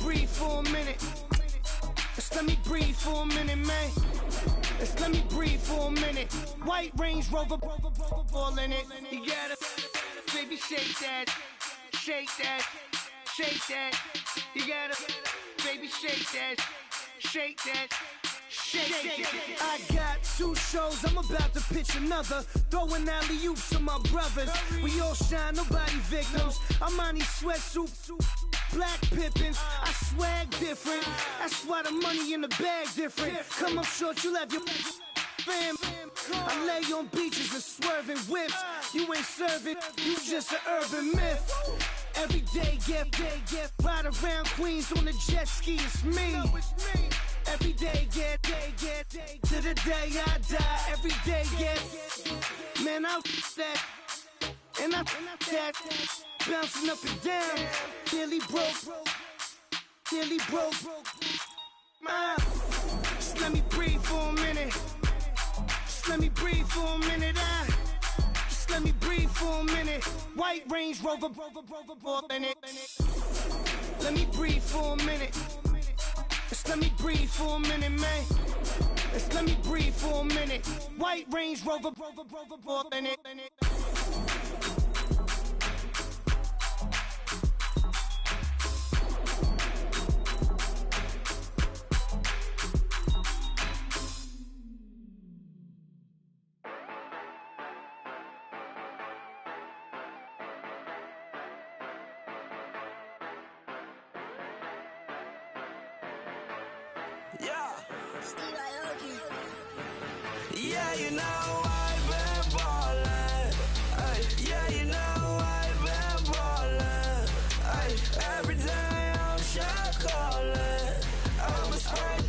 breathe for a minute. Just let me breathe for a minute, man. Just let me breathe for a minute. White Range Rover, all in it. You gotta, baby, shake that, shake that, shake that. You gotta, baby, shake that, shake that. I got 2 shows, I'm about to pitch another. Throwing alley-oops to my brothers. We all shine, nobody victims. I'm on these sweatsuits, black pippins. I swag different. That's why the money in the bag different. Come up short, you'll have your fam. I lay on beaches and swerving whips. You ain't serving, you just an urban myth. Every day, get ride around Queens on a jet ski, it's me. Every day, get to the day I die. Every day, get, man, I that, and I that, bouncing up and down, nearly broke. Just let me breathe for a minute. Just let me breathe for a minute. Just let me breathe for a minute. White Range Rover, in it. Let me breathe for a minute. Just let me breathe for a minute, man. Just let me breathe for a minute. White Range Rover, in it. Yeah, you know I've been ballin'. Ay, yeah, you know I've been ballin'. Ay, every day I'm shot callin'. I'm a spray,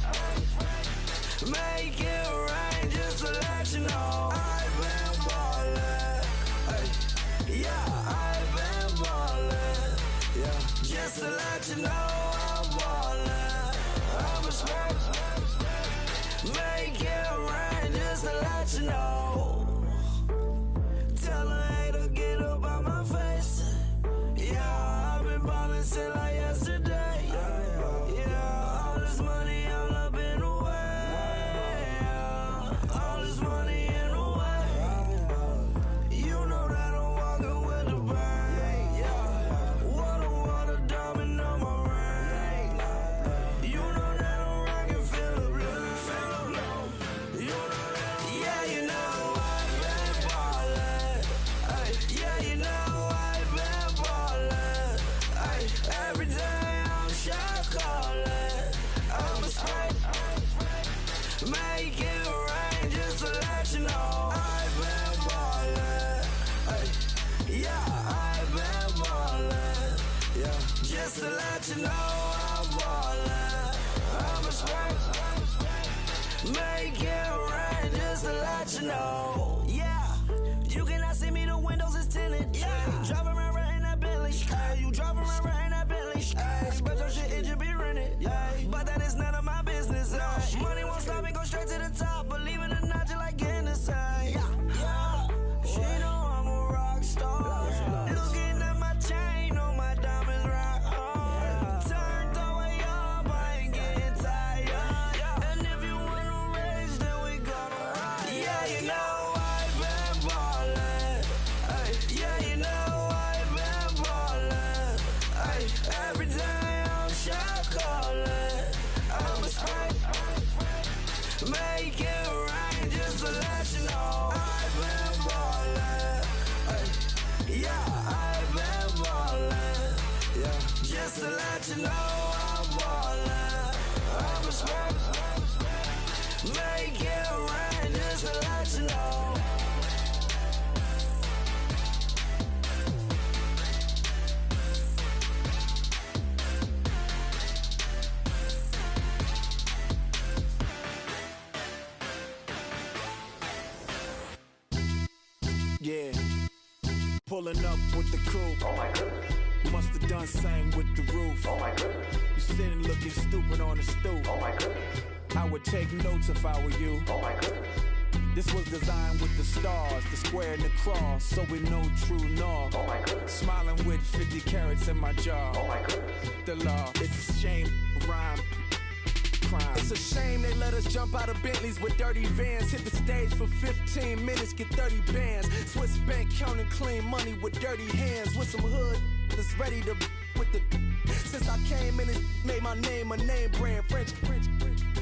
make it rain just to let you know I've been ballin'. Ay, yeah, I've been ballin'. Yeah, just to let you know I'm ballin'. I'm a spray, make it rain just to let you know. Tell a hater get up out my face. Yeah, I've been ballin' since like yesterday. Yeah, all this money all up in the way. All this money in the way. You know that I'm walking with the bank. Yeah, water diamond on my ring. You know that I'm rockin' feel the blue. You know that, yeah, you know I've been ballin'. Ay, yeah, you know I've been ballin'. Ay, every day I'm shot callin'. I'm a spray, make it rain just to let you know I've been ballin'. Ay, yeah, I've been ballin'. Yeah, just to let you know I'm ballin'. I'm a spray, make it rain just to let you know. Yeah, you cannot see me, the windows is tinted. Yeah, driving around right in that Bentley. Hey, you driving around right in that Bentley. Hey, but your shit, it should be rented. Hey, but that is none of my business. Hey, money won't stop me, go straight to the top. Believe it or not, just like in the same. Yeah, she know I'm a rock star. Looking at my chain, on my diamonds rock hard. Turned the way up, I ain't getting tired. And if you wanna race, then we gonna ride. Yeah, you know I've been ballin'. Ay, yeah, you know I've been ballin'. Ay, every day I'm shot callin'. I'm a spray, make it rain just to let you know I've been ballin'. Ay, yeah, I've been ballin'. Yeah, just to let you know I'm ballin'. I'm a spray, make it rain just to let you know. Yeah, pulling up with the crew. Oh my goodness. Must have done same with the roof. Oh my goodness. You sitting looking stupid on the stoop. Oh my goodness. I would take notes if I were you. Oh my goodness. This was designed with the stars, the square and the cross, so we know true north. Oh my goodness. Smiling with 50 carats in my jaw. Oh my goodness. The law, it's a shame rhyme. Crime. It's a shame they let us jump out of Bentleys with dirty vans. Hit the stage for 15 minutes, get 30 bands. Swiss bank counting clean money with dirty hands. With some hood that's ready to with the. Since I came in, it made my name a name brand. French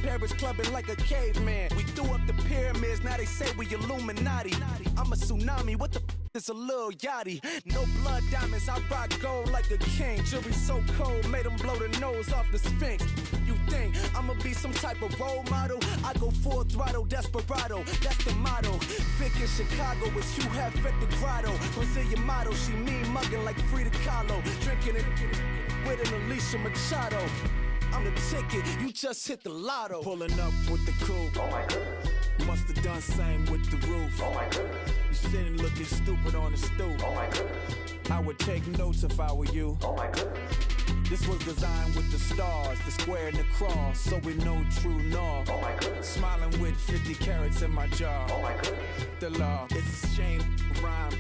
Paris clubbing like a caveman. We threw up the pyramids, now they say we Illuminati. I'm a tsunami, what the it's a little yachty. No blood diamonds, I rock gold like a king. Jewelry so cold, made them blow the nose off the Sphinx. You think I'ma be some type of role model? I go full throttle, desperado, that's the motto. Vic in Chicago, it's you have at the grotto. Brazilian model, she mean mugging like Frida Kahlo. Drinking it with an Alicia Machado. I'm the ticket, you just hit the lotto. Pulling up with the coupe. Oh my goodness. Must have done same with the roof. Oh my goodness. You sitting looking stupid on the stoop. Oh my goodness. I would take notes if I were you. Oh my goodness. This was designed with the stars, the square and the cross, so we know true north. Oh my goodness. Smiling with 50 carats in my jaw. Oh my goodness. The law, it's a shame, rhyme.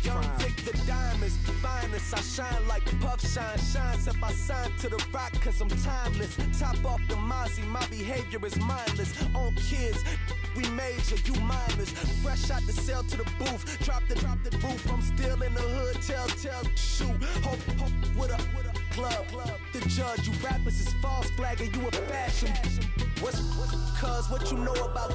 Young Crime. Vic the diamonds, finest. I shine like Puff Shine shines. If I sign to the rock, cause I'm timeless. Top off the Mozzie, my behavior is mindless. On kids, we major, you minors. Fresh out the cell to the booth. Drop the roof, I'm still in the hood. Tell, shoot. Hope with a club. The judge, you rappers is false flagging, you a fashion. What's cuz, what you know about?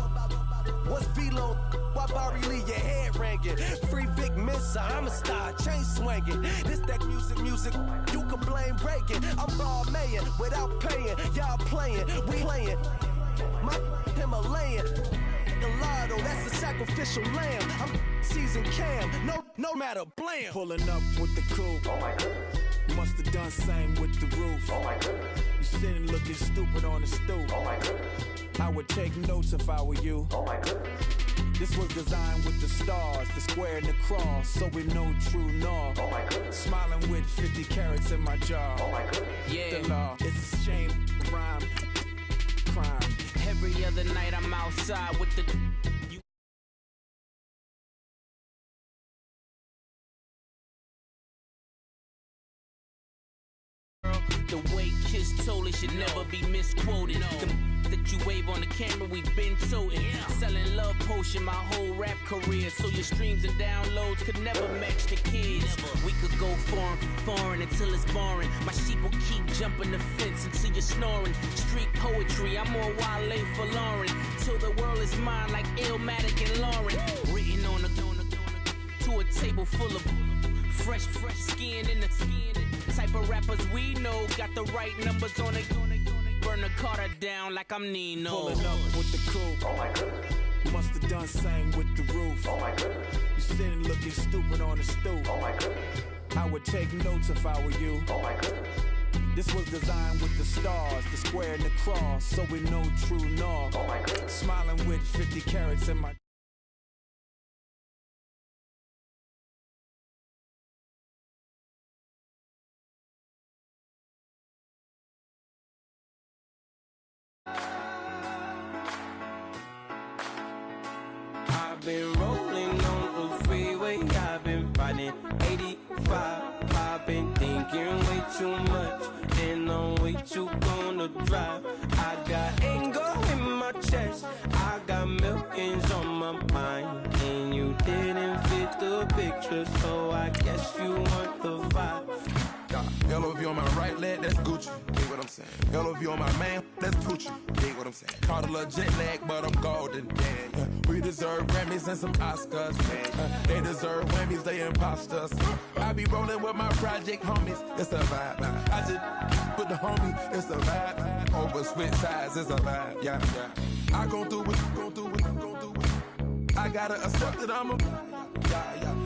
What's Velo? Why Barry Lee, your head ringing? Free Vic Mensa, I'm a star, chain swinging. This that music, you can blame Reagan. I'm ball mayor without paying. Y'all playing, we playing. My Himalayan. The lotto, that's a sacrificial lamb. I'm season cam, no matter, blam. Pulling up with the coupe. Oh my goodness. Must have done same with the roof. Oh my goodness. You sitting looking stupid on the stoop. Oh my goodness. I would take notes if I were you. Oh my goodness. This was designed with the stars, the square and the cross, so we know true north. Oh my goodness. Smiling with 50 carats in my jaw. Oh my goodness. The law, it's a shame, rhyme, crime. Every other night I'm outside with the The way Kiss told it should never be misquoted. The that you wave on the camera, we been toting. Selling love potion my whole rap career, so your streams and downloads could never match the kids. We could go foreign until it's boring. My sheep will keep jumping the fence until you're snoring. Street poetry, I'm more Wale for Lauren. Till the world is mine like Illmatic and Lauren. Written on a to a table full of fresh skin in the type of rappers we know. Got the right numbers on it. Burn the Carter down like I'm Nino. Pulling up with the coupe. Oh my goodness. Must have done same with the roof. Oh my goodness. You sitting looking stupid on the stoop. Oh my goodness. I would take notes if I were you. Oh my goodness. This was designed with the stars, the square and the cross, so we know true north. Oh my goodness. Smiling with 50 carats in my I've been rolling on the freeway, I've been riding 85. I've been thinking way too much, and I'm way too gonna drive. I got anger in my chest, I got millions on my mind, and you didn't fit the picture, so I guess you want the vibe. LOV on my right leg, that's Gucci. Dig what I'm saying? LOV on my man, that's Poochie. Dig what I'm saying? Caught a little jet lag, but I'm golden. Yeah. We deserve Grammys and some Oscars. They deserve Whammies, they imposters. I be rolling with my project homies. It's a vibe. I just put the homie. It's a vibe. Over switch sides, it's a vibe. Yeah. I gon' do it. I gotta accept that I'm a.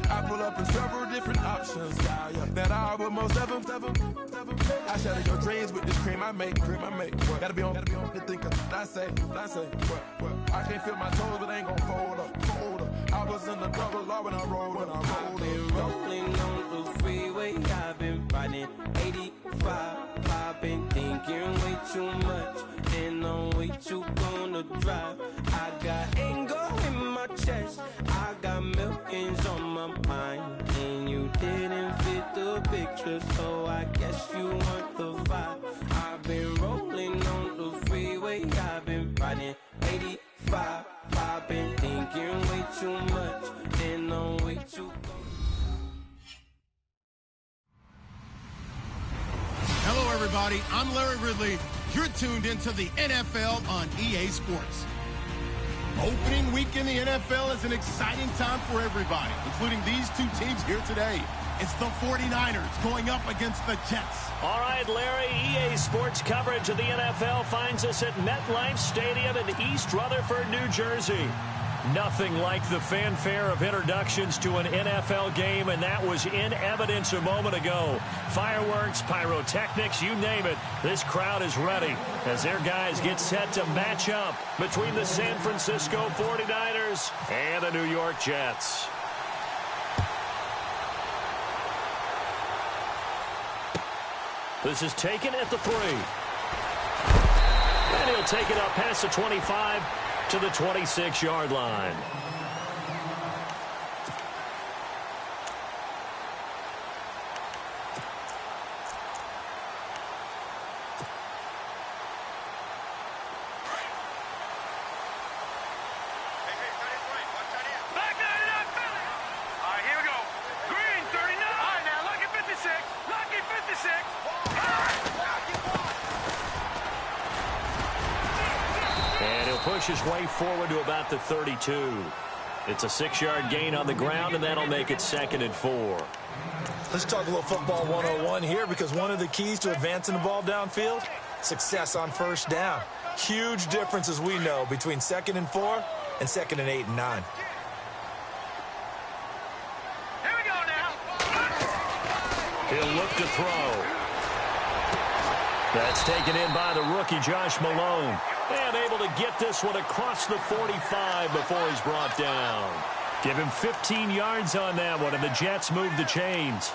I pull up in several different options. That I will most ever. I shatter your dreams with this cream I make. Gotta be on the thinker. I say. What? I can't feel my toes, but ain't gon' fold up. I was in the double law when I rolled. I've been rolling on the freeway, I've been riding 85. I've been thinking way too much, and I'm way too gonna drive. I got anger in my chest, I got millions on my mind, and you didn't fit the picture, so I guess you want the vibe. I've been rolling everybody. I'm Larry Ridley. You're tuned into the NFL on EA Sports. Opening week in the NFL is an exciting time for everybody, including these two teams here today. It's the 49ers going up against the Jets. All right, Larry, EA Sports coverage of the NFL finds us at MetLife Stadium in East Rutherford, New Jersey. Nothing like the fanfare of introductions to an NFL game, and that was in evidence a moment ago. Fireworks, pyrotechnics, you name it. This crowd is ready as their guys get set to match up between the San Francisco 49ers and the New York Jets. This is taken at the 3. And he'll take it up past the 25 to the 26-yard line. Push his way forward to about the 32. It's a 6-yard gain on the ground, and that'll make it 2nd and 4. Let's talk a little football 101 here, because one of the keys to advancing the ball downfield, success on first down. Huge difference, as we know, between 2nd and 4 and 2nd and 8 and 9. Here we go now. He'll look to throw. That's taken in by the rookie, Josh Malone. And able to get this one across the 45 before he's brought down. Give him 15 yards on that one, and the Jets move the chains.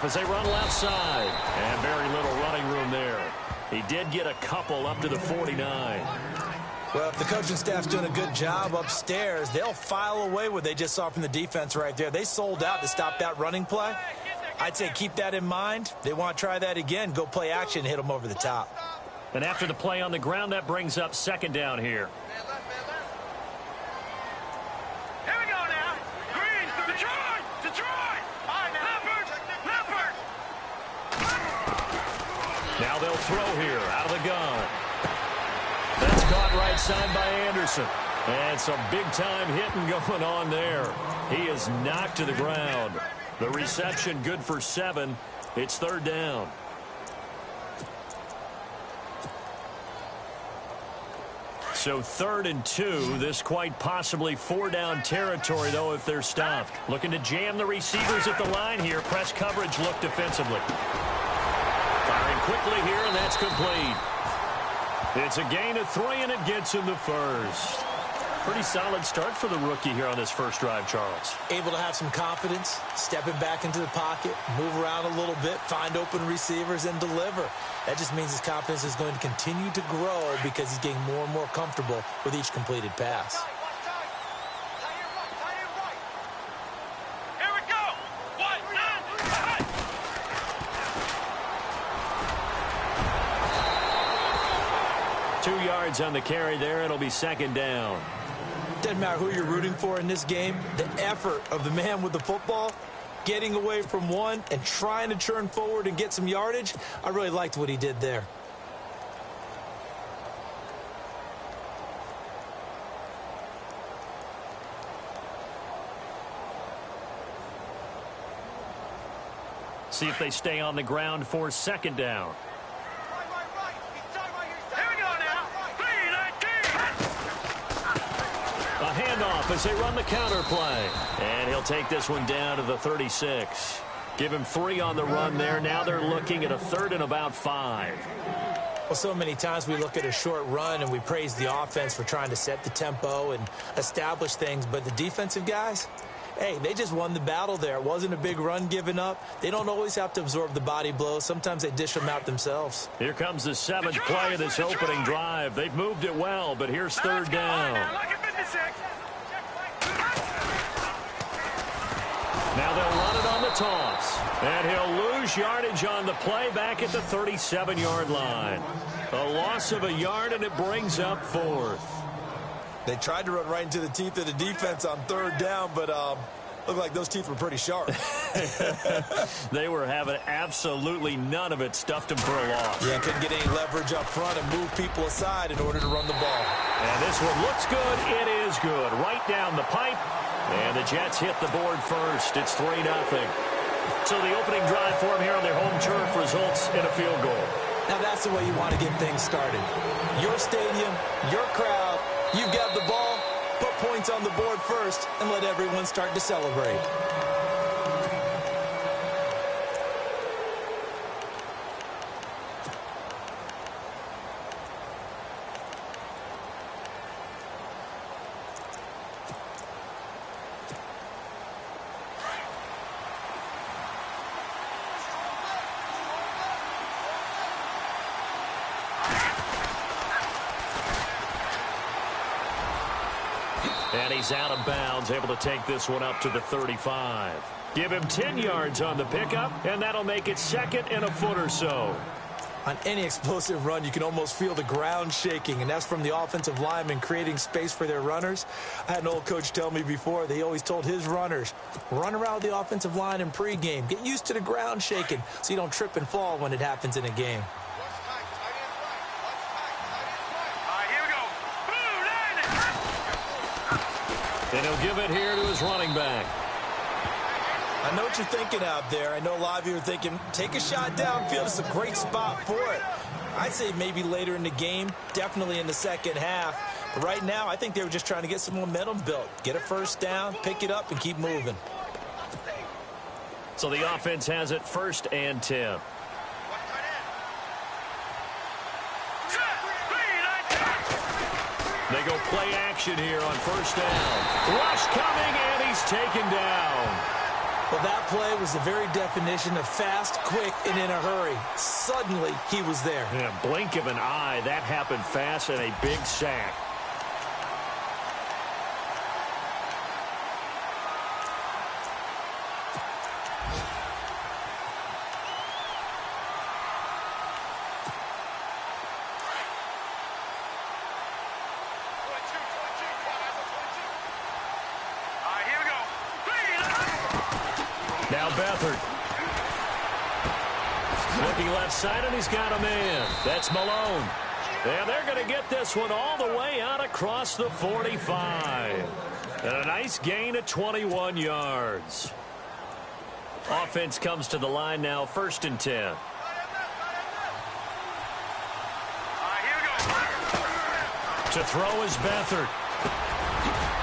As they run left side, and very little running room there. He did get a couple up to the 49. Well, if the coaching staff's doing a good job upstairs, they'll file away what they just saw from the defense right there. They sold out to stop that running play. I'd say keep that in mind. They want to try that again. Go play action, hit them over the top. And after the play on the ground, that brings up 2nd down here. Now they'll throw here out of the gun. That's caught right side by Anderson. And some big-time hitting going on there. He is knocked to the ground. The reception good for 7. It's 3rd down. So 3rd and 2. This quite possibly 4-down territory, though, if they're stopped. Looking to jam the receivers at the line here. Press coverage look defensively. Firing quickly here, and that's complete. It's a gain of 3, and it gets him the first. Pretty solid start for the rookie here on this first drive, Charles. Able to have some confidence, stepping back into the pocket, move around a little bit, find open receivers, and deliver. That just means his confidence is going to continue to grow because he's getting more and more comfortable with each completed pass. Here we go. 2 yards on the carry there. It'll be 2nd down. Doesn't matter who you're rooting for in this game. The effort of the man with the football, getting away from one and trying to churn forward and get some yardage, I really liked what he did there. See if they stay on the ground for 2nd down. Handoff as they run the counter play. And he'll take this one down to the 36. Give him 3 on the run there. Now they're looking at a 3rd and about 5. Well, so many times we look at a short run and we praise the offense for trying to set the tempo and establish things. But the defensive guys, hey, they just won the battle there. It wasn't a big run given up. They don't always have to absorb the body blows. Sometimes they dish them out themselves. Here comes the 7th play of this opening drive. They've moved it well, but here's 3rd down. Now they'll run it on the toss. And he'll lose yardage on the play back at the 37-yard line. A loss of a yard, and it brings up 4th. They tried to run right into the teeth of the defense on 3rd down, but looked like those teeth were pretty sharp. They were having absolutely none of it, stuffed him for a loss. Yeah, couldn't get any leverage up front and move people aside in order to run the ball. And this one looks good. It is good. Right down the pipe. And the Jets hit the board first. It's 3-0. So the opening drive for them here on their home turf results in a field goal. Now that's the way you want to get things started. Your stadium, your crowd, you've got the ball, put points on the board first, and let everyone start to celebrate. And he's out of bounds, able to take this one up to the 35. Give him 10 yards on the pickup, and that'll make it 2nd and a foot or so. On any explosive run, you can almost feel the ground shaking, and that's from the offensive linemen creating space for their runners. I had an old coach tell me before, they always told his runners, run around the offensive line in pregame. Get used to the ground shaking so you don't trip and fall when it happens in a game. And he'll give it here to his running back. I know what you're thinking out there. I know a lot of you are thinking, take a shot downfield. It's a great spot for it. I'd say maybe later in the game, definitely in the second half. But right now, I think they were just trying to get some momentum built. Get a first down, pick it up, and keep moving. So the offense has it 1st and 10. They go play action here on 1st down. Rush coming, and he's taken down. Well, that play was the very definition of fast, quick, and in a hurry. Suddenly, he was there. Yeah, blink of an eye. That happened fast, and a big sack. Now Beathard. Looking left side, and he's got a man. That's Malone. And they're going to get this one all the way out across the 45. And a nice gain of 21 yards. Offense comes to the line now, 1st and 10. To throw is Beathard.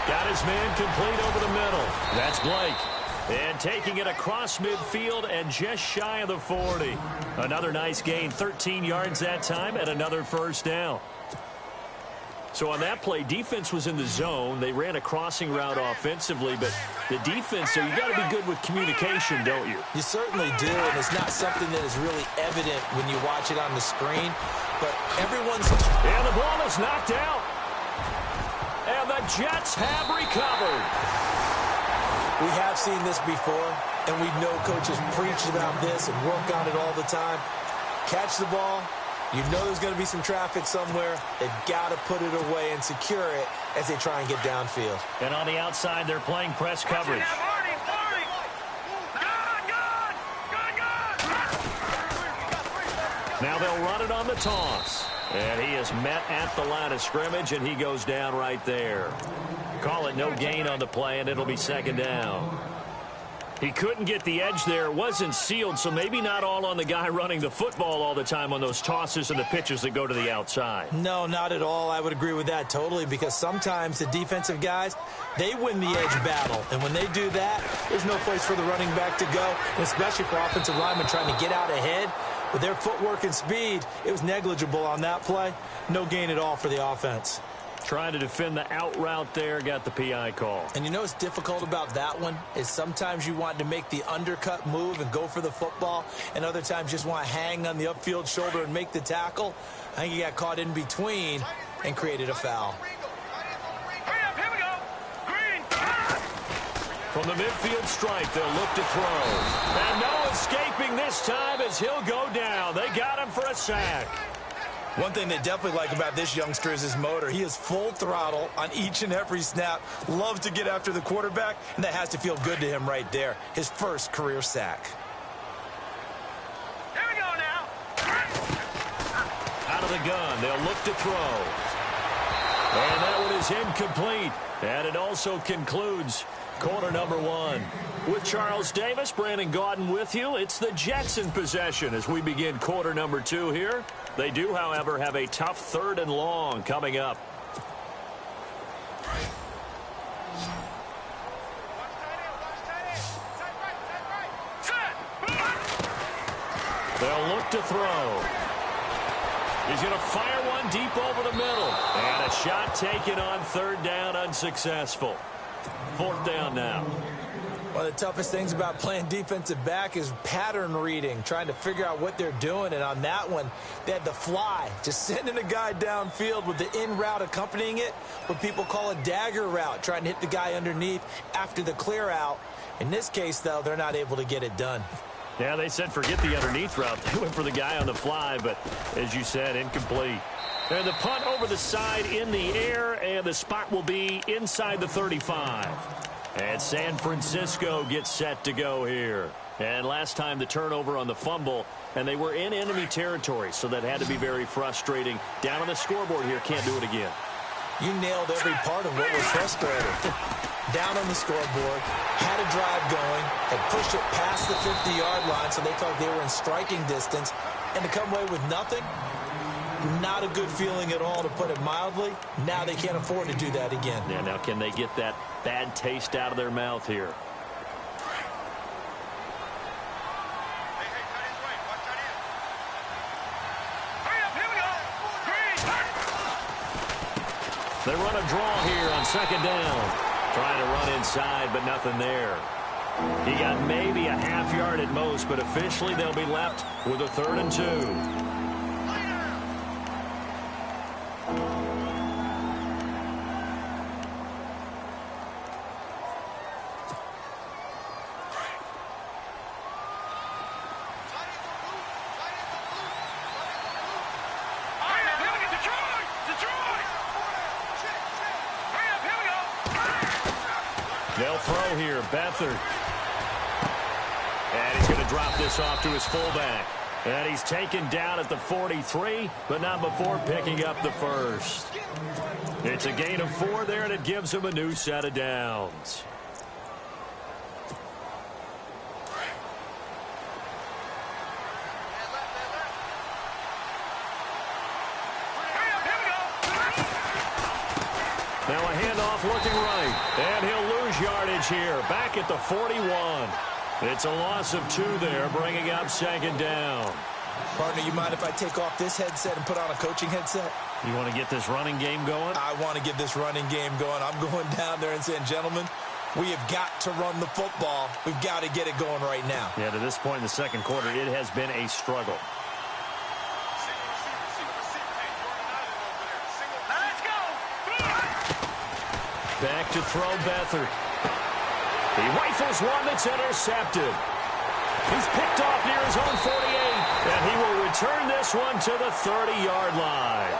Got his man complete over the middle. That's Blake. And taking it across midfield and just shy of the 40. Another nice gain, 13 yards that time, and another 1st down. So on that play, defense was in the zone. They ran a crossing route offensively, but the defense, so you got to be good with communication, don't you? You certainly do, and it's not something that is really evident when you watch it on the screen. But everyone's... And the ball is knocked out. And the Jets have recovered. We have seen this before, and we know coaches preach about this and work on it all the time. Catch the ball. You know there's going to be some traffic somewhere. They've got to put it away and secure it as they try and get downfield. And on the outside, they're playing press coverage. Now they'll run it on the toss. And he is met at the line of scrimmage, and he goes down right there. Call it no gain on the play, and it'll be 2nd down. He couldn't get the edge there. It wasn't sealed, so maybe not all on the guy running the football all the time on those tosses and the pitches that go to the outside. No, not at all. I would agree with that totally, because sometimes the defensive guys, they win the edge battle. And when they do that, there's no place for the running back to go, and especially for offensive linemen trying to get out ahead. With their footwork and speed, it was negligible on that play. No gain at all for the offense. Trying to defend the out route there, got the PI call. And you know what's difficult about that one is sometimes you want to make the undercut move and go for the football, and other times just want to hang on the upfield shoulder and make the tackle. I think he got caught in between and created a foul. For From the midfield stripe, they'll look to throw. And no escaping this time as he'll go down. They got him for a sack. One thing they definitely like about this youngster is his motor. He is full throttle on each and every snap. Loves to get after the quarterback, and that has to feel good to him right there. His first career sack. Here we go now. Out of the gun, they'll look to throw. And that one is incomplete. And it also concludes quarter number one. With Charles Davis, Brandon Gaudin with you. It's the Jets in possession as we begin quarter number two here. They do, however, have a tough 3rd and long coming up. They'll look to throw. He's going to fire one deep over the middle. And a shot taken on 3rd down, unsuccessful. 4th down now. One of the toughest things about playing defensive back is pattern reading, trying to figure out what they're doing. And on that one, they had the fly, just sending a guy downfield with the in route accompanying it, what people call a dagger route, trying to hit the guy underneath after the clear out. In this case, though, they're not able to get it done. Yeah, they said forget the underneath route. They went for the guy on the fly, but as you said, incomplete. And the punt over the side in the air, and the spot will be inside the 35. And San Francisco gets set to go here. And last time the turnover on the fumble, and they were in enemy territory, so that had to be very frustrating. Down on the scoreboard here, can't do it again. You nailed every part of what was frustrating. Down on the scoreboard, had a drive going, had pushed it past the 50-yard line, so they thought they were in striking distance, and to come away with nothing, not a good feeling at all, to put it mildly. Now they can't afford to do that again. Yeah, now can they get that bad taste out of their mouth here? They run a draw here on 2nd down. Trying to run inside, but nothing there. He got maybe a half yard at most, but officially they'll be left with a 3rd and 2. They'll throw here, Beathard. And he's going to drop this off to his fullback. And he's taken down at the 43, but not before picking up the first. It's a gain of 4 there, and it gives him a new set of downs. Now a handoff looking right, and he'll lose yardage here, back at the 41. It's a loss of 2 there, bringing up 2nd down. Partner, you mind if I take off this headset and put on a coaching headset? You want to get this running game going? I want to get this running game going. I'm going down there and saying, gentlemen, we have got to run the football. We've got to get it going right now. Yeah, to this point in the 2nd quarter, it has been a struggle. Back to throw, Beathard. He rifles one that's intercepted. He's picked off near his own 48, and he will return this one to the 30-yard line.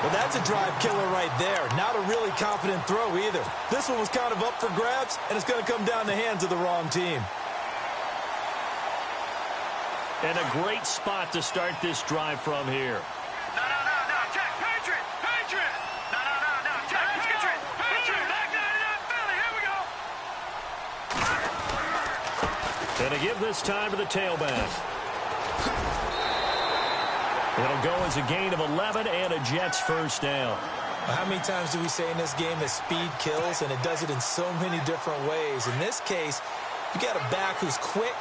Well, that's a drive killer right there. Not a really confident throw either. This one was kind of up for grabs, and it's going to come down the hands of the wrong team. And a great spot to start this drive from here. And to give this time to the tailback. It'll go as a gain of 11 and a Jets first down. How many times do we say in this game that speed kills, and it does it in so many different ways? In this case, you got a back who's quick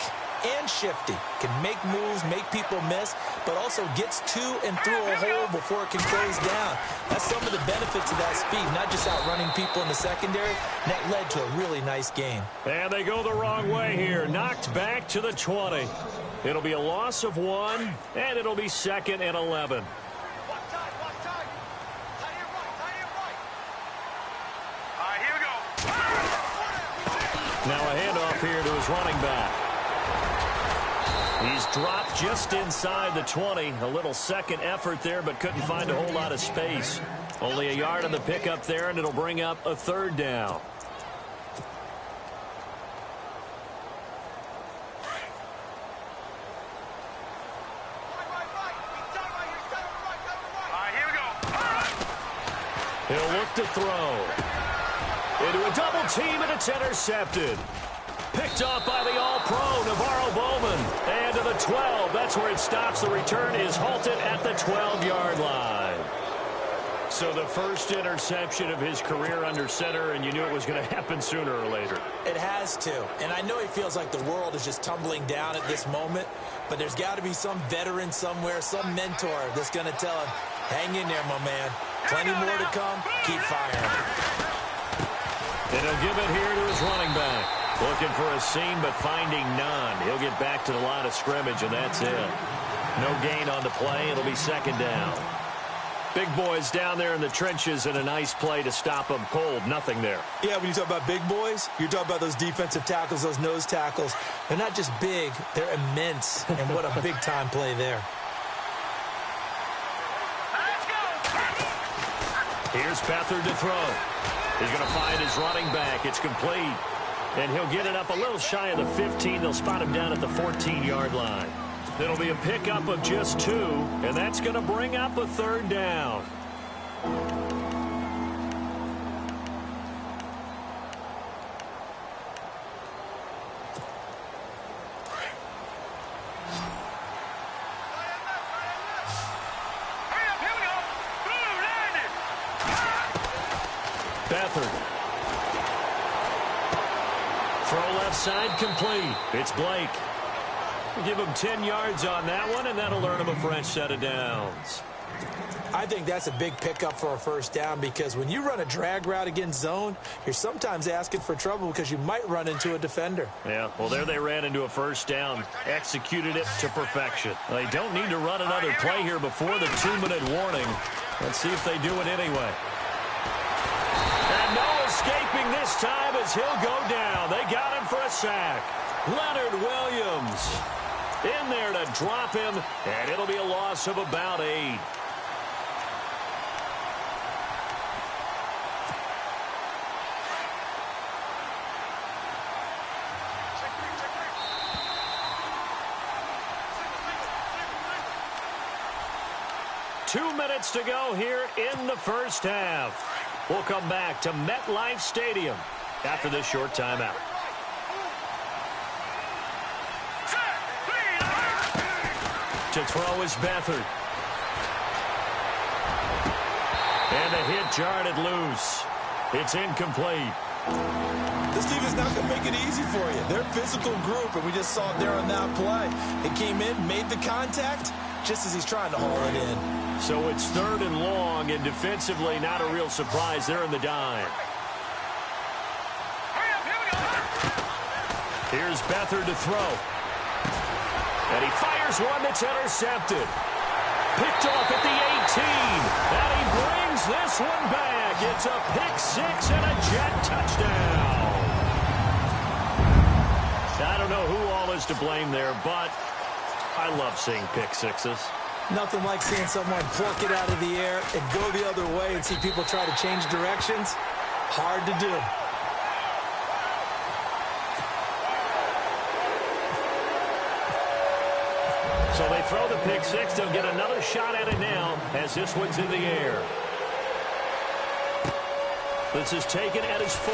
and shifty, can make moves, make people miss, but also gets to and through a hole before it can close down. That's some of the benefits of that speed, not just outrunning people in the secondary. That led to a really nice game. And they go the wrong way here. Knocked back to the 20. It'll be a loss of 1, and it'll be 2nd and 11. Now a handoff here to his running back. He's dropped just inside the 20. A little second effort there, but couldn't find a whole lot of space. Only a yard on the pickup there, and it'll bring up a third down. He'll look to throw. Into a double team, and it's intercepted. Picked off by the All-Pro, Navarro Bowman. And to the 12. That's where it stops. The return is halted at the 12-yard line. So the first interception of his career under center, and you knew it was going to happen sooner or later. It has to. And I know he feels like the world is just tumbling down at this moment, but there's got to be some veteran somewhere, some mentor that's going to tell him, hang in there, my man. Plenty more to come. Keep firing. And he'll give it here to his running back. Looking for a seam, but finding none. He'll get back to the line of scrimmage, and that's it. No gain on the play. It'll be second down. Big boys down there in the trenches, and a nice play to stop them cold. Nothing there. Yeah, when you talk about big boys, you're talking about those defensive tackles, those nose tackles. They're not just big, they're immense. And what a big-time play there. Here's Beathard to throw. He's going to find his running back. It's complete. And he'll get it up a little shy of the 15. They'll spot him down at the 14-yard line. It'll be a pickup of just 2, and that's going to bring up a third down. Beathard. Throw left side complete. It's Blake. Give him 10 yards on that one, and that'll earn him a fresh set of downs. I think that's a big pickup for a first down because when you run a drag route against zone, you're sometimes asking for trouble because you might run into a defender. Yeah, well, there they ran into a first down. Executed it to perfection. They don't need to run another play here before the 2-minute warning. Let's see if they do it anyway. And no escaping this time as he'll go down. They got him for a sack. Leonard Williams in there to drop him, and it'll be a loss of about 8. Two minutes to go here in the first half. We'll come back to MetLife Stadium after this short timeout. To throw is Beathard. And the hit jarred it loose. It's incomplete. This team is not going to make it easy for you. They're a physical group, and we just saw it there on that play. It came in, made the contact, just as he's trying to haul it in. So it's 3rd and long, and defensively not a real surprise. They're in the dime. Here's Beathard to throw. And he fires one that's intercepted. Picked off at the 18. And he brings this one back. It's a pick 6 and a jet touchdown. I don't know who all is to blame there, but I love seeing pick 6s. Nothing like seeing someone pluck it out of the air and go the other way and see people try to change directions. Hard to do. So they throw the pick 6. They'll get another shot at it now as this one's in the air. This is taken at his 4.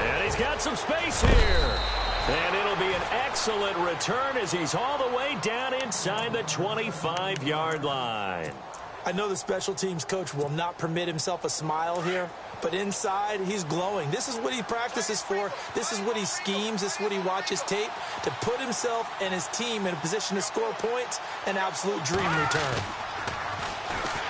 And he's got some space here. And it'll be an excellent return as he's all the way down inside the 25-yard line. I know the special teams coach will not permit himself a smile here, but inside, he's glowing. This is what he practices for. This is what he schemes. This is what he watches tape to put himself and his team in a position to score points. An absolute dream return.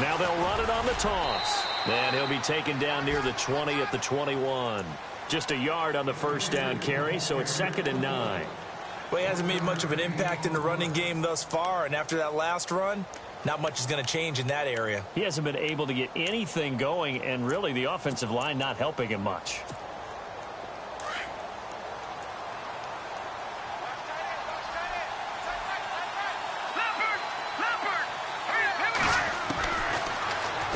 Now they'll run it on the toss. And he'll be taken down near the 20 at the 21. Just a yard on the first down carry, so it's 2nd and 9. Well, he hasn't made much of an impact in the running game thus far, and after that last run, not much is going to change in that area. He hasn't been able to get anything going, and really the offensive line not helping him much.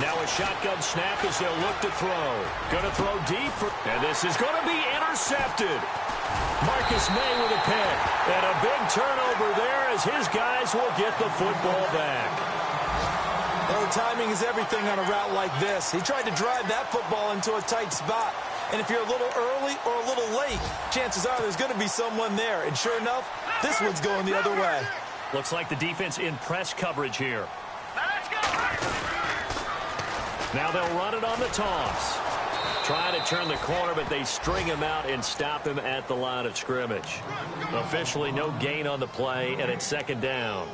Now a shotgun snap as they'll look to throw. Going to throw deep, and this is going to be intercepted. Marcus May with a pick, and a big turnover there as his guys will get the football back. Well, timing is everything on a route like this. He tried to drive that football into a tight spot, and if you're a little early or a little late, chances are there's going to be someone there, and sure enough, this one's going the other way. Looks like the defense in press coverage here. Now they'll run it on the toss. Trying to turn the corner, but they string him out and stop him at the line of scrimmage. Officially no gain on the play, and it's second down.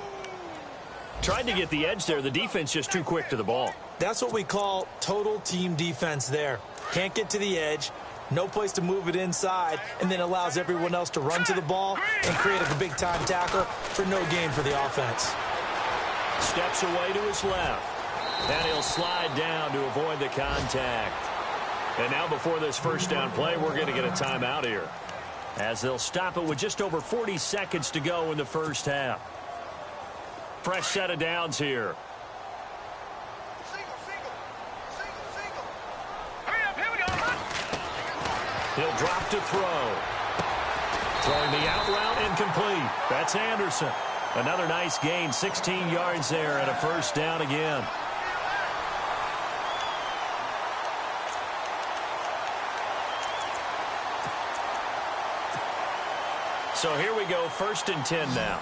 Tried to get the edge there. The defense just too quick to the ball. That's what we call total team defense there. Can't get to the edge, no place to move it inside, and then allows everyone else to run to the ball and create a big-time tackle for no gain for the offense. Steps away to his left. And he'll slide down to avoid the contact. And now before this first down play, we're going to get a timeout here, as they'll stop it with just over 40 seconds to go in the first half. Fresh set of downs here. He'll drop to throw. Throwing the out route incomplete. That's Anderson. Another nice gain, 16 yards there, and a first down again. So here we go, 1st and 10 now.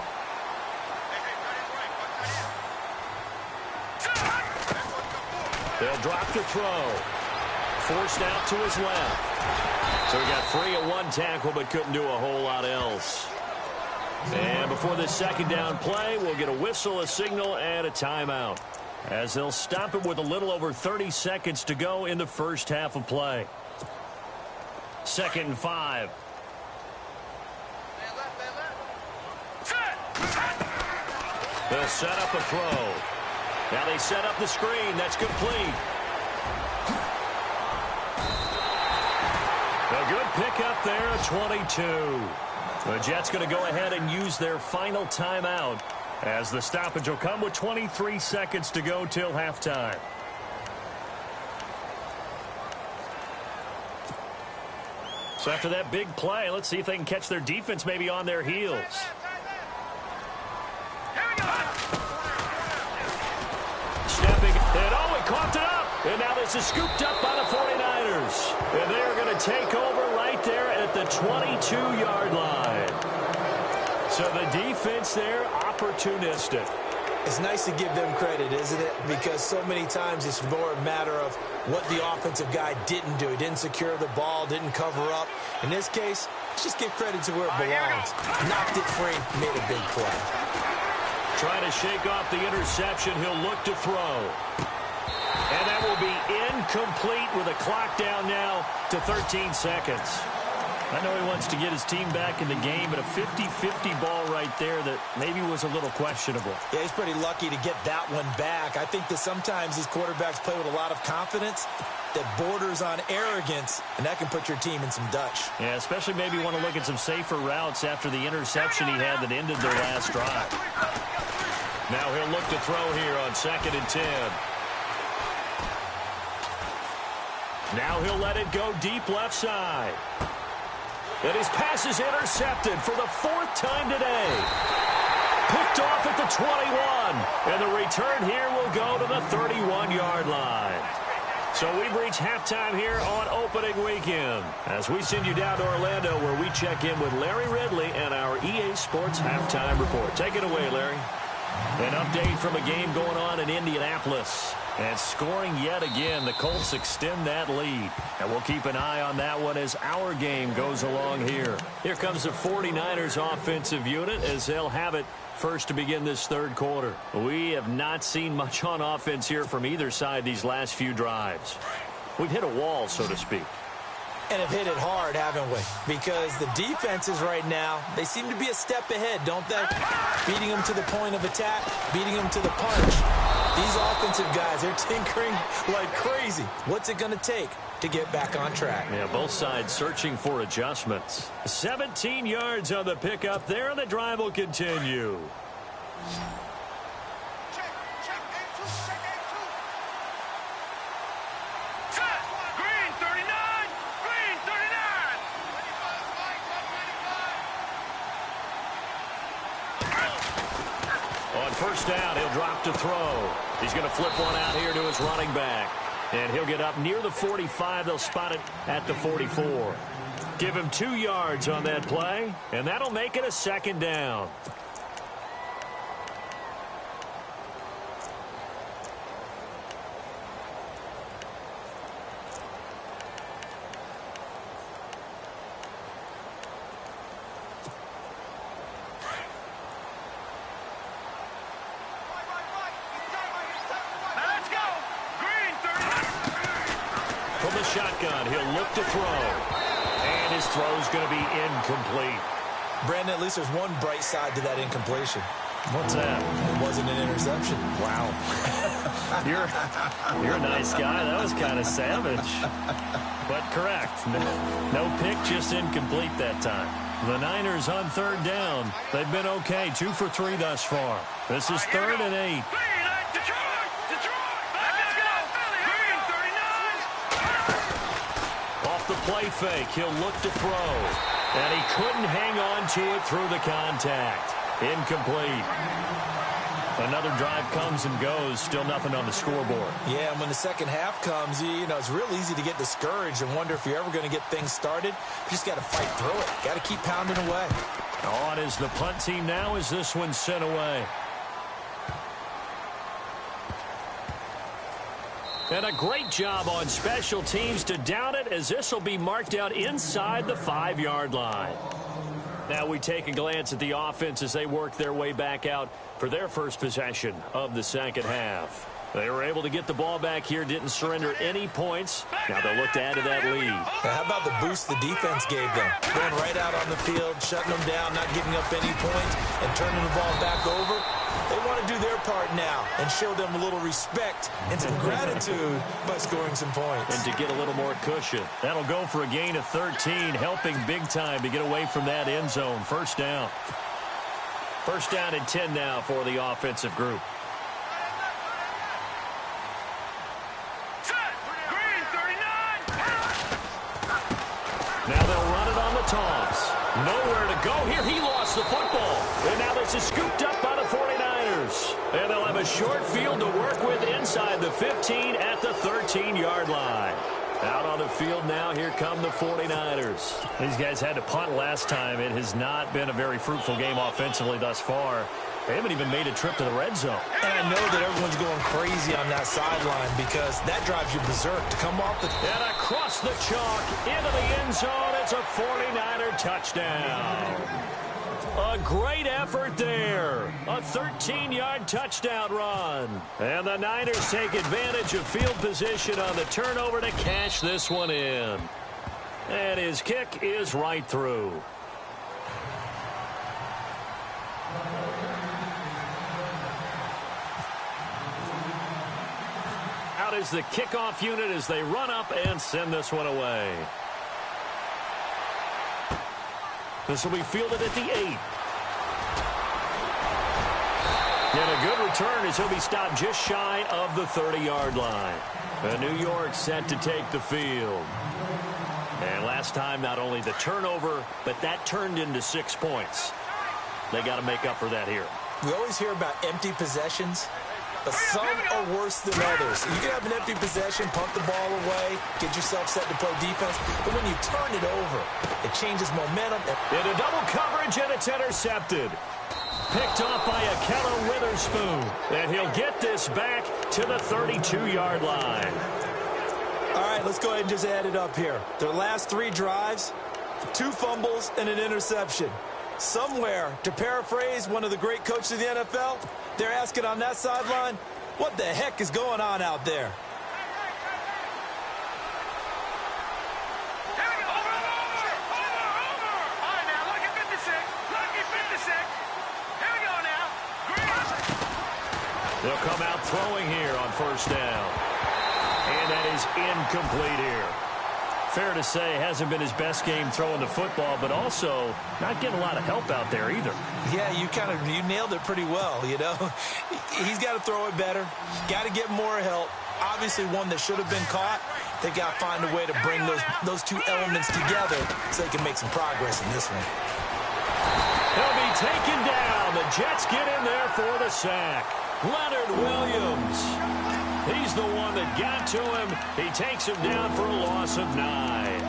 They'll drop to throw. Forced out to his left. So he got free of one tackle, but couldn't do a whole lot else. And before this second down play, we'll get a whistle, a signal, and a timeout, as they'll stop it with a little over 30 seconds to go in the first half of play. 2nd and 5. They'll set up a throw. Now they set up the screen. That's complete. A good pickup there at 22. The Jets going to go ahead and use their final timeout, as the stoppage will come with 23 seconds to go till halftime. So after that big play, let's see if they can catch their defense maybe on their heels. Snapping, and he coughed it up. And now this is scooped up by the 49ers. And they are going to take over right there at the 22-yard line. So the defense there, opportunistic. It's nice to give them credit, isn't it? Because so many times it's more a matter of what the offensive guy didn't do. He didn't secure the ball, didn't cover up. In this case, let's just give credit to where it belongs. Knocked it free, made a big play. Trying to shake off the interception. He'll look to throw. And that will be incomplete with a clock down now to 13 seconds. I know he wants to get his team back in the game, but a 50-50 ball right there that maybe was a little questionable. Yeah, he's pretty lucky to get that one back. I think that sometimes these quarterbacks play with a lot of confidence that borders on arrogance, and that can put your team in some Dutch. Yeah, especially maybe want to look at some safer routes after the interception he had that ended their last drive. Now he'll look to throw here on 2nd and 10. Now he'll let it go deep left side. And his pass is intercepted for the 4th time today. Picked off at the 21. And the return here will go to the 31-yard line. So we've reached halftime here on opening weekend, as we send you down to Orlando, where we check in with Larry Ridley and our EA Sports Halftime Report. Take it away, Larry. An update from a game going on in Indianapolis. And scoring yet again, the Colts extend that lead. And we'll keep an eye on that one as our game goes along here. Here comes the 49ers offensive unit as they'll have it first to begin this third quarter. We have not seen much on offense here from either side these last few drives. We've hit a wall, so to speak. And have hit it hard, haven't we? Because the defenses right now, they seem to be a step ahead, don't they? Beating them to the point of attack, beating them to the punch. These offensive guys, they're tinkering like crazy. What's it going to take to get back on track? Yeah, both sides searching for adjustments. 17 yards on the pickup there, and the drive will continue. On first down, he'll drop to throw. He's going to flip one out here to his running back. And he'll get up near the 45. They'll spot it at the 44. Give him 2 yards on that play, and that'll make it a second down. From the shotgun, he'll look to throw. And his throw's going to be incomplete. Brandon, at least there's one bright side to that incompletion. What's that? It wasn't an interception. Wow. You're a nice guy. That was kind of savage. But correct. No pick, just incomplete that time. The Niners on third down. They've been okay. 2 for 3 thus far. This is 3rd and 8. Off the play fake, he'll look to throw. And he couldn't hang on to it through the contact. Incomplete. Another drive comes and goes. Still nothing on the scoreboard. Yeah, and when the second half comes, you know, it's real easy to get discouraged and wonder if you're ever going to get things started. You just got to fight through it. Got to keep pounding away. On is the punt team now as this one's sent away. And a great job on special teams to down it, as this will be marked out inside the 5-yard line. Now we take a glance at the offense as they work their way back out for their first possession of the second half. They were able to get the ball back here, didn't surrender any points. Now they'll look to add to that lead. Now, how about the boost the defense gave them? Going right out on the field, shutting them down, not giving up any points, and turning the ball back over. They want to do their part now and show them a little respect and some gratitude by scoring some points. And to get a little more cushion. That'll go for a gain of 13, helping big time to get away from that end zone. First down. First down and 10 now for the offensive group. Now they'll run it on the toss. Nowhere to go here. He lost the football. And now this is scooped up by the 49ers. And they'll have a short field to work with inside the 15 at the 13-yard line. Out on the field now, here come the 49ers. These guys had to punt last time. It has not been a very fruitful game offensively thus far. They haven't even made a trip to the red zone. And I know that everyone's going crazy on that sideline because that drives you berserk to come off the... And across the chalk into the end zone. It's a 49er touchdown. A great effort there. A 13-yard touchdown run. And the Niners take advantage of field position on the turnover to cash this one in. And his kick is right through. Out is the kickoff unit as they run up and send this one away. This will be fielded at the 8. And a good return as he'll be stopped just shy of the 30-yard line. And New York set to take the field. And last time, not only the turnover, but that turned into 6 points. They got to make up for that here. We always hear about empty possessions, but some are worse than others. You can have an empty possession, punt the ball away, get yourself set to play defense, but when you turn it over, it changes momentum. Into double coverage, and it's intercepted. Picked off by Akello Witherspoon. And he'll get this back to the 32-yard line. All right, let's go ahead and just add it up here. Their last 3 drives, 2 fumbles and an interception. Somewhere, to paraphrase one of the great coaches of the NFL, they're asking on that sideline, what the heck is going on out there? They'll come out throwing here on first down. And that is incomplete here. Fair to say, hasn't been his best game throwing the football, but also not getting a lot of help out there either. Yeah, you nailed it pretty well, you know. He's got to throw it better. Got to get more help. Obviously one that should have been caught. They got to find a way to bring those two elements together so they can make some progress in this one. He'll be taken down. The Jets get in there for the sack. Leonard Williams. He's the one that got to him. He takes him down for a loss of 9.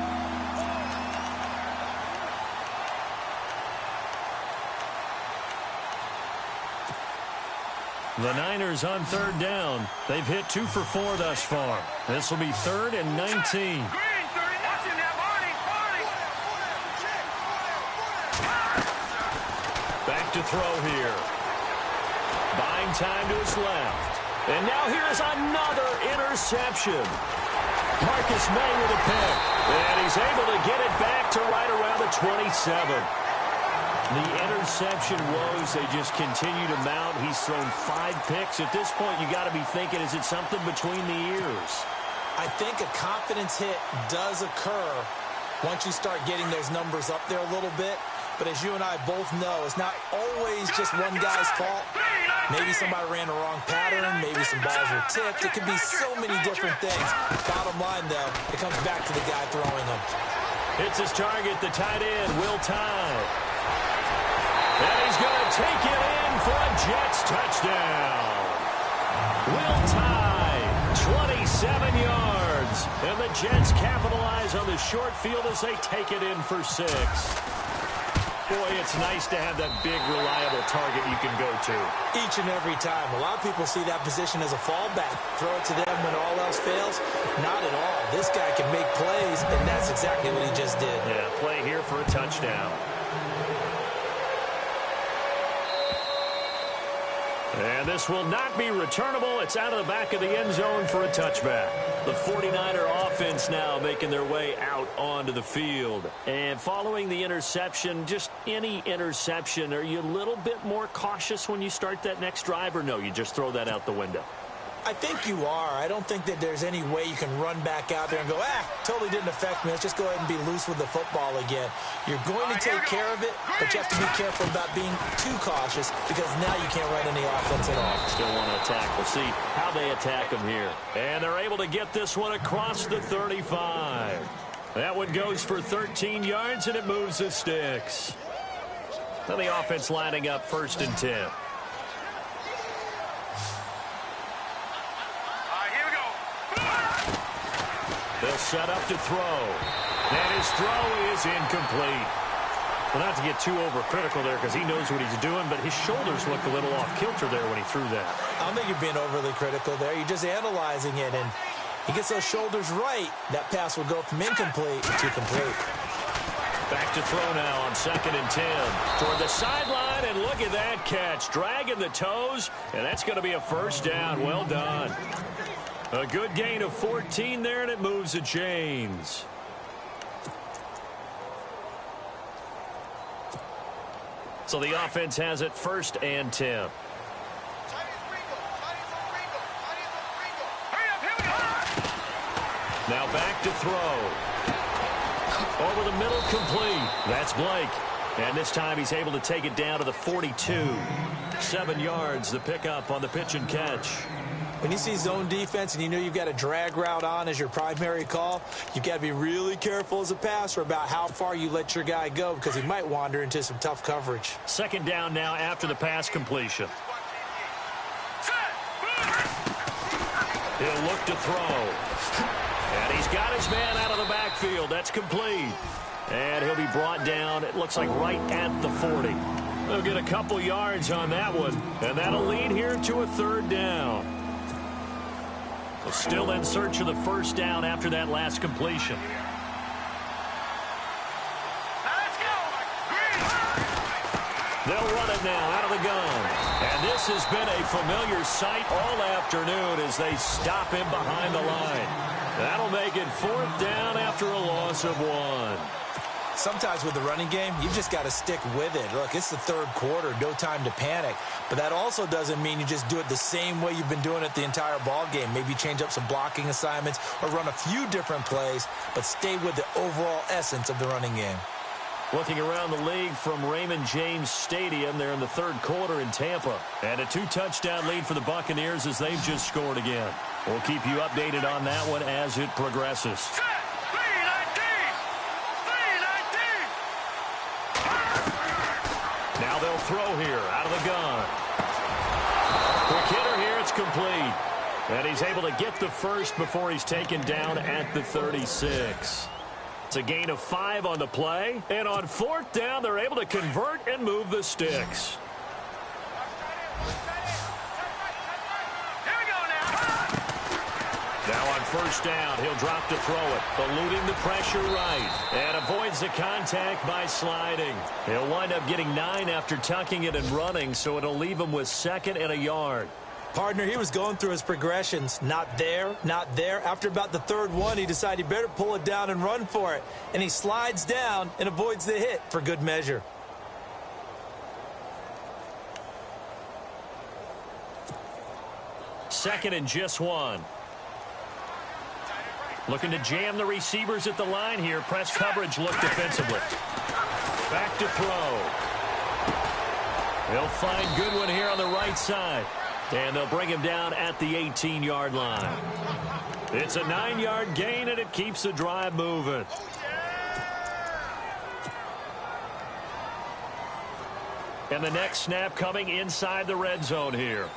The Niners on third down. They've hit 2 for 4 thus far. This will be 3rd and 19. Back to throw here. Buying time to his left. And now here's another interception. Marcus May with a pick. And he's able to get it back to right around the 27. The interception woes, they just continue to mount. He's thrown 5 picks. At this point, you got to be thinking, is it something between the ears? I think a confidence hit does occur once you start getting those numbers up there a little bit. But as you and I both know, it's not always just one guy's fault. Maybe somebody ran the wrong pattern. Maybe some balls were tipped. It could be so many different things. Bottom line, though, it comes back to the guy throwing them. Hits his target, the tight end, Will Tye. And he's going to take it in for a Jets touchdown. Will Tye, 27 yards. And the Jets capitalize on the short field as they take it in for 6. Boy, it's nice to have that big, reliable target you can go to. Each and every time. A lot of people see that position as a fallback. Throw it to them when all else fails. Not at all. This guy can make plays, and that's exactly what he just did. Yeah, play here for a touchdown. And this will not be returnable. It's out of the back of the end zone for a touchback. The 49er offense now making their way out onto the field. And following the interception, just any interception, are you a little bit more cautious when you start that next drive, or no, you just throw that out the window? I think you are. I don't think that there's any way you can run back out there and go, totally didn't affect me. Let's just go ahead and be loose with the football again. You're going to take care of it, but you have to be careful about being too cautious because now you can't run any offense at all. Still want to attack. We'll see how they attack them here. And they're able to get this one across the 35. That one goes for 13 yards, and it moves the sticks. Now the offense lining up 1st and 10. They'll set up to throw. And his throw is incomplete. Well, not to get too overcritical there because he knows what he's doing, but his shoulders looked a little off-kilter there when he threw that. I don't think you're being overly critical there. You're just analyzing it, and he gets those shoulders right. That pass will go from incomplete to complete. Back to throw now on 2nd and 10. Toward the sideline, and look at that catch. Dragging the toes, and that's going to be a first down. Well done. A good gain of 14 there, and it moves the chains. So the offense has it 1st and 10. Now back to throw. Over the middle, complete. That's Blake. And this time he's able to take it down to the 42. 7 yards, the pickup on the pitch and catch. When you see zone defense and you know you've got a drag route on as your primary call, you've got to be really careful as a passer about how far you let your guy go because he might wander into some tough coverage. 2nd down now after the pass completion. He'll look to throw. And he's got his man out of the backfield. That's complete. And he'll be brought down, it looks like right at the 40. They'll get a couple yards on that one. And that'll lead here to a 3rd down. Still in search of the 1st down after that last completion. They'll run it now out of the gun. And this has been a familiar sight all afternoon as they stop him behind the line. That'll make it 4th down after a loss of 1. Sometimes with the running game, you've just got to stick with it. Look, it's the third quarter, no time to panic. But that also doesn't mean you just do it the same way you've been doing it the entire ball game. Maybe change up some blocking assignments or run a few different plays, but stay with the overall essence of the running game. Looking around the league from Raymond James Stadium, they're in the third quarter in Tampa. And a 2-touchdown lead for the Buccaneers as they've just scored again. We'll keep you updated on that one as it progresses. Now they'll throw here out of the gun. Quick hitter here, it's complete. And he's able to get the first before he's taken down at the 36. It's a gain of 5 on the play. And on fourth down, they're able to convert and move the sticks. Now on first down, he'll drop to throw it, eluding the pressure right, and avoids the contact by sliding. He'll wind up getting 9 after tucking it and running, so it'll leave him with 2nd and a yard. Partner, he was going through his progressions. Not there, not there. After about the third one, he decided he better pull it down and run for it. And he slides down and avoids the hit for good measure. Second and just 1. Looking to jam the receivers at the line here. Press coverage look defensively. Back to throw. He'll find Goodwin here on the right side. And they'll bring him down at the 18-yard line. It's a 9-yard gain, and it keeps the drive moving. And the next snap coming inside the red zone here.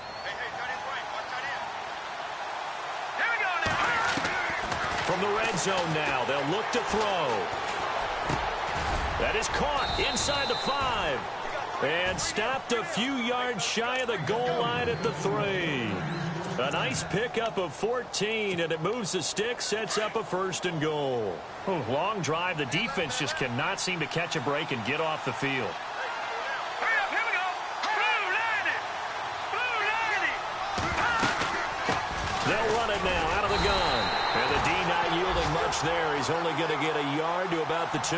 From the red zone now, they'll look to throw. That is caught inside the 5. And stopped a few yards shy of the goal line at the 3. A nice pickup of 14, and it moves the stick, sets up a 1st and goal. Long drive. The defense just cannot seem to catch a break and get off the field. They'll run it now out of the gun. And the D not yielding much there. He's only going to get a yard to about the 2.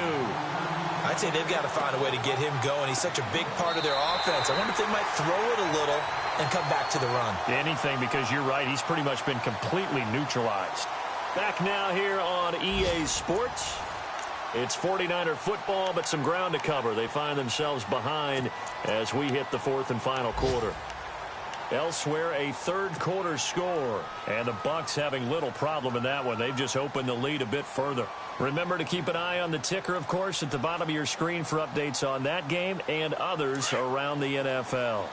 I'd say they've got to find a way to get him going. He's such a big part of their offense. I wonder if they might throw it a little and come back to the run. Anything, because you're right. He's pretty much been completely neutralized. Back now here on EA Sports. It's 49er football, but some ground to cover. They find themselves behind as we hit the 4th and final quarter. Elsewhere, a third quarter score. And the Bucs having little problem in that one. They've just opened the lead a bit further. Remember to keep an eye on the ticker, of course, at the bottom of your screen for updates on that game and others around the NFL.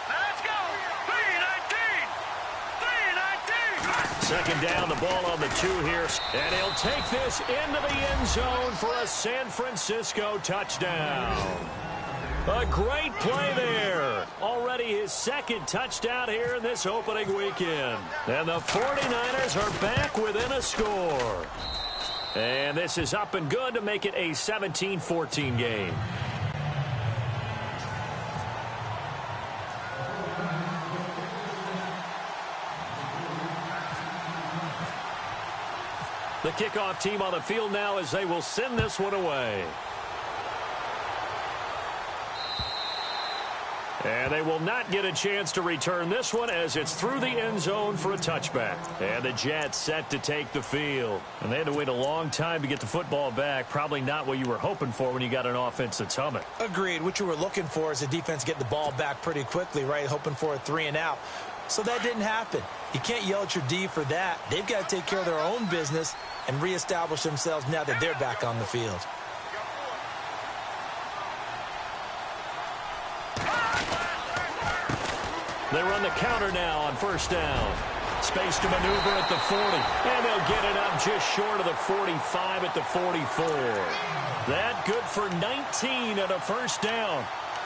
Let's go! 3-19! Second down, the ball on the 2 here. And he'll take this into the end zone for a San Francisco touchdown. A great play there. Already his 2nd touchdown here in this opening weekend. And the 49ers are back within a score. And this is up and good to make it a 17-14 game. The kickoff team on the field now as they will send this one away. And they will not get a chance to return this one as it's through the end zone for a touchback. And the Jets set to take the field. And they had to wait a long time to get the football back. Probably not what you were hoping for when you got an offense that's humming. Agreed. What you were looking for is the defense get the ball back pretty quickly, right? Hoping for a 3 and out. So that didn't happen. You can't yell at your D for that. They've got to take care of their own business and reestablish themselves now that they're back on the field. They run the counter now on first down. Space to maneuver at the 40. And they'll get it up just short of the 45 at the 44. That good for 19 at a first down.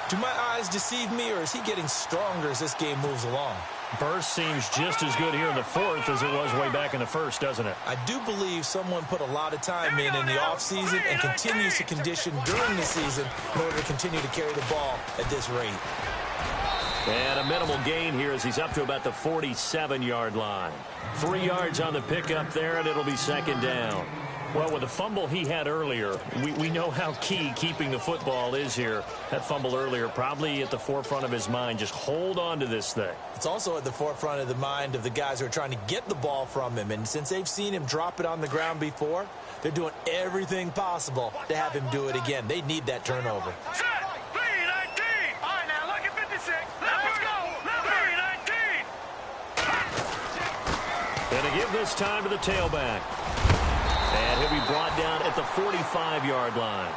Do my eyes deceive me, or is he getting stronger as this game moves along? Burst seems just as good here in the 4th as it was way back in the 1st, doesn't it? I do believe someone put a lot of time in the offseason and continues to condition during the season in order to continue to carry the ball at this rate. And a minimal gain here as he's up to about the 47-yard line. 3 yards on the pickup there, and it'll be second down. Well, with the fumble he had earlier, we know how key keeping the football is here. That fumble earlier probably at the forefront of his mind. Just hold on to this thing. It's also at the forefront of the mind of the guys who are trying to get the ball from him. And since they've seen him drop it on the ground before, they're doing everything possible to have him do it again. They need that turnover. Going to give this time to the tailback. And he'll be brought down at the 45-yard line.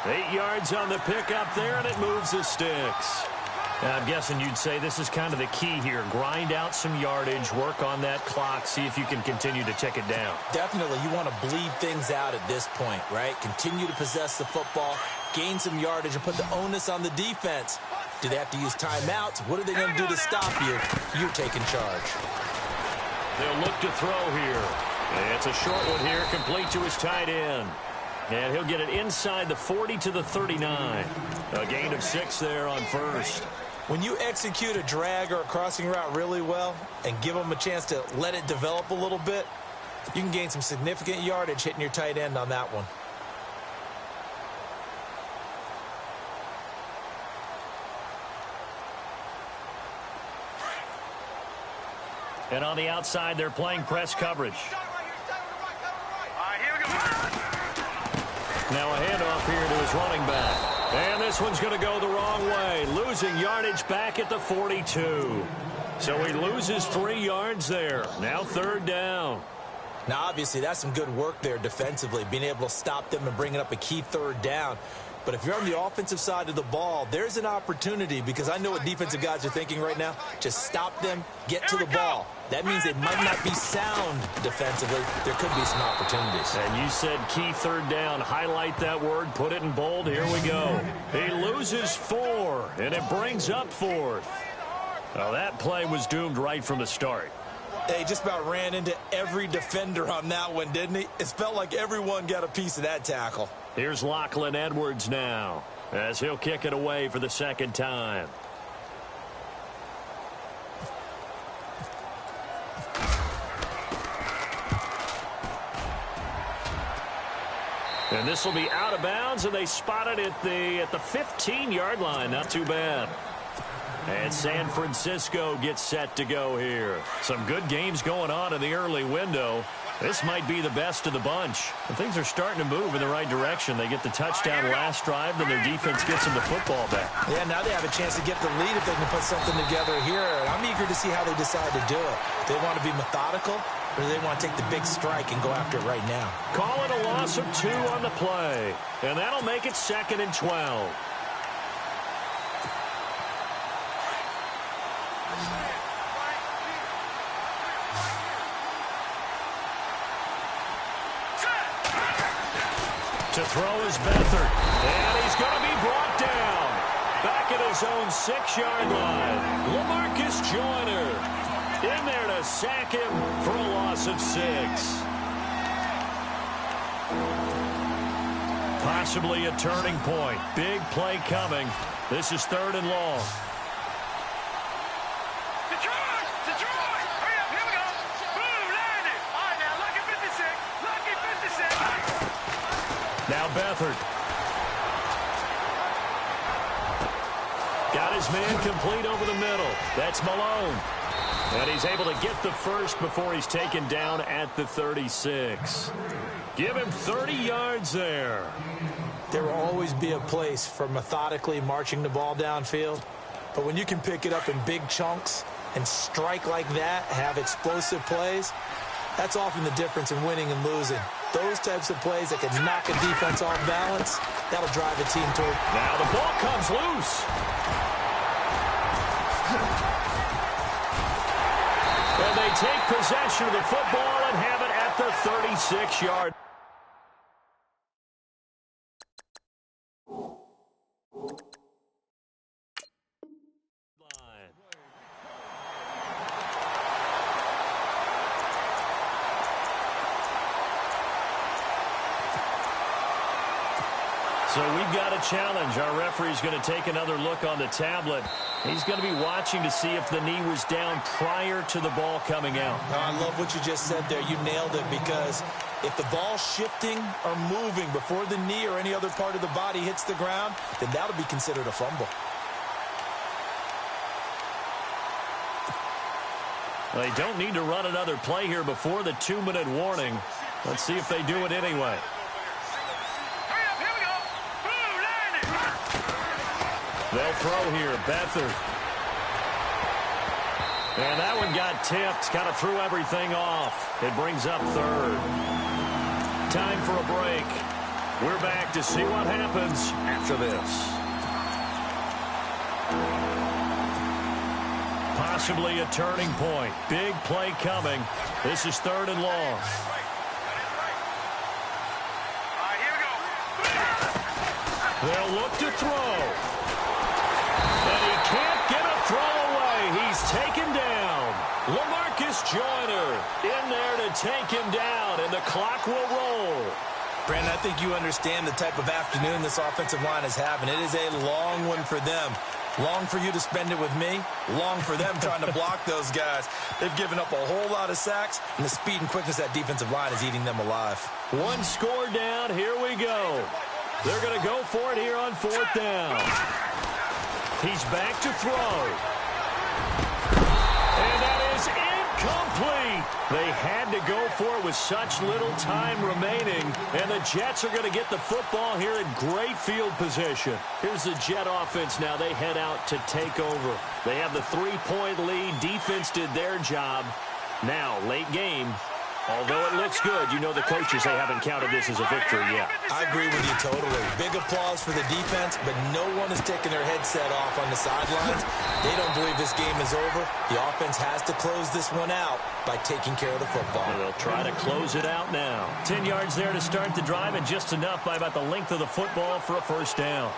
8 yards on the pickup there, and it moves the sticks. Now, I'm guessing you'd say this is kind of the key here. Grind out some yardage, work on that clock, see if you can continue to tick it down. Definitely, you want to bleed things out at this point, right? Continue to possess the football, gain some yardage, and put the onus on the defense. Do they have to use timeouts? What are they going to do to stop you? You're taking charge. They'll look to throw here. It's a short one here, complete to his tight end. And he'll get it inside the 40 to the 39. A gain of 6 there on first. When you execute a drag or a crossing route really well and give them a chance to let it develop a little bit, you can gain some significant yardage hitting your tight end on that one. And on the outside, they're playing press coverage. Now a handoff here to his running back. And this one's going to go the wrong way. Losing yardage back at the 42. So he loses 3 yards there. Now third down. Now, obviously, that's some good work there defensively, being able to stop them and bringing up a key third down. But if you're on the offensive side of the ball, there's an opportunity, because I know what defensive guys are thinking right now. Just stop them, get to the ball. That means they might not be sound defensively. There could be some opportunities. And you said key third down. Highlight that word. Put it in bold. Here we go. He loses 4, and it brings up 4th. Well, that play was doomed right from the start. He just about ran into every defender on that one, didn't he? It felt like everyone got a piece of that tackle. Here's Lachlan Edwards now, as he'll kick it away for the second time. And this will be out of bounds, and they spot it at the 15-yard line. Not too bad. And San Francisco gets set to go here. Some good games going on in the early window. This might be the best of the bunch. And things are starting to move in the right direction. They get the touchdown last drive, then their defense gets them the football back. Yeah, now they have a chance to get the lead if they can put something together here. And I'm eager to see how they decide to do it. Do they want to be methodical, or do they want to take the big strike and go after it right now? Call it a loss of 2 on the play. And that'll make it 2nd and 12. To throw is Beathard. And he's going to be brought down. Back at his own 6-yard line. LaMarcus Joyner in there to sack him for a loss of 6. Possibly a turning point. Big play coming. This is 3rd and long. Now Beathard. Got his man complete over the middle. That's Malone. And he's able to get the first before he's taken down at the 36. Give him 30 yards there. There will always be a place for methodically marching the ball downfield. But when you can pick it up in big chunks and strike like that, have explosive plays, that's often the difference in winning and losing. Those types of plays that can knock a defense off balance, that'll drive a team toward. Now the ball comes loose. And they take possession of the football and have it at the 36-yard. So we've got a challenge. Our referee's going to take another look on the tablet. He's going to be watching to see if the knee was down prior to the ball coming out. I love what you just said there. You nailed it, because if the ball's shifting or moving before the knee or any other part of the body hits the ground, then that'll be considered a fumble. They don't need to run another play here before the 2-minute warning. Let's see if they do it anyway. They'll throw here. Beathard. And that one got tipped. Kind of threw everything off. It brings up third. Time for a break. We're back to see what happens after this. Possibly a turning point. Big play coming. This is 3rd and long. They'll look to throw. And he can't get a throw away. He's taken down. LaMarcus Joyner in there to take him down, and the clock will roll. Brandon, I think you understand the type of afternoon this offensive line is having. It is a long one for them. Long for you to spend it with me. Long for them trying to block those guys. They've given up a whole lot of sacks, and the speed and quickness of that defensive line is eating them alive. One score down. Here we go. They're going to go for it here on 4th down. He's back to throw. And that is incomplete. They had to go for it with such little time remaining. And the Jets are going to get the football here in great field position. Here's the Jet offense now. They head out to take over. They have the 3-point lead. Defense did their job. Now, late game. Although it looks good, you know the coaches, they haven't counted this as a victory yet. I agree with you totally. Big applause for the defense, but no one is taking their headset off on the sidelines. They don't believe this game is over. The offense has to close this one out by taking care of the football. And they'll try to close it out now. 10 yards there to start the drive, and just enough by about the length of the football for a 1st down.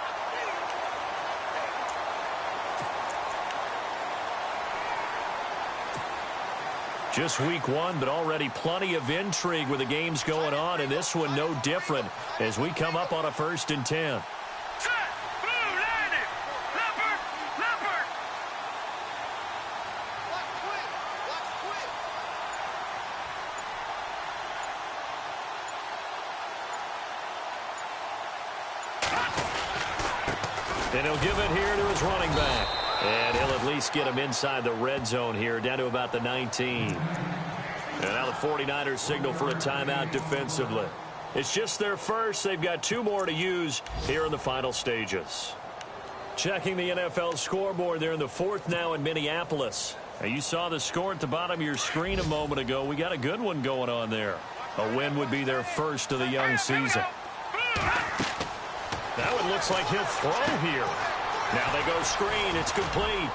Just week 1, but already plenty of intrigue with the games going on, and this one no different as we come up on a 1st and 10. And he'll give it here to his running back. And he'll at least get him inside the red zone here, down to about the 19. And now the 49ers signal for a timeout defensively. It's just their first. They've got 2 more to use here in the final stages. Checking the NFL scoreboard there in the 4th now in Minneapolis. Now you saw the score at the bottom of your screen a moment ago. We got a good one going on there. A win would be their first of the young season. That one looks like he'll throw here. Now they go screen. It's complete.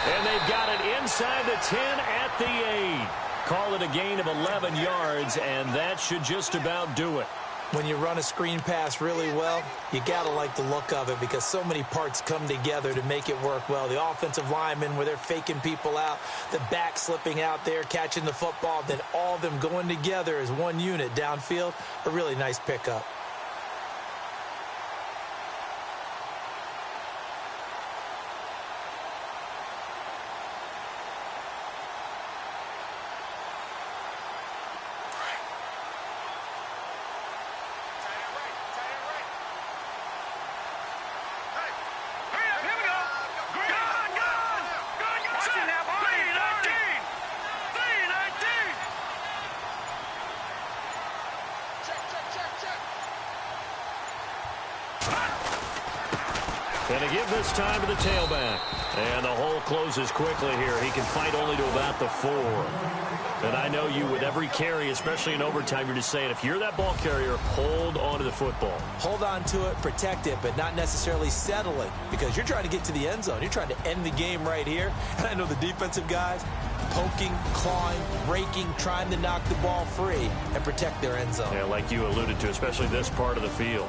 And they've got it inside the 10 at the 8. Call it a gain of 11 yards, and that should just about do it. When you run a screen pass really well, you got to like the look of it because so many parts come together to make it work well. The offensive linemen, where they're faking people out, the back slipping out there, catching the football, then all of them going together as one unit downfield, a really nice pickup. And to give this time to the tailback. And the hole closes quickly here. He can fight only to about the 4. And I know you, with every carry, especially in overtime, you're just saying, if you're that ball carrier, hold on to the football. Hold on to it, protect it, but not necessarily settling, because you're trying to get to the end zone. You're trying to end the game right here. And I know the defensive guys poking, clawing, raking, trying to knock the ball free and protect their end zone. Yeah, like you alluded to, especially this part of the field.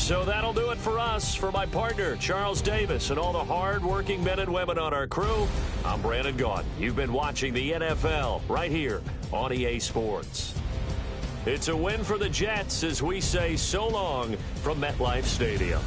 So that'll do it for us. For my partner, Charles Davis, and all the hard-working men and women on our crew, I'm Brandon Gaudin. You've been watching the NFL right here on EA Sports. It's a win for the Jets as we say so long from MetLife Stadium.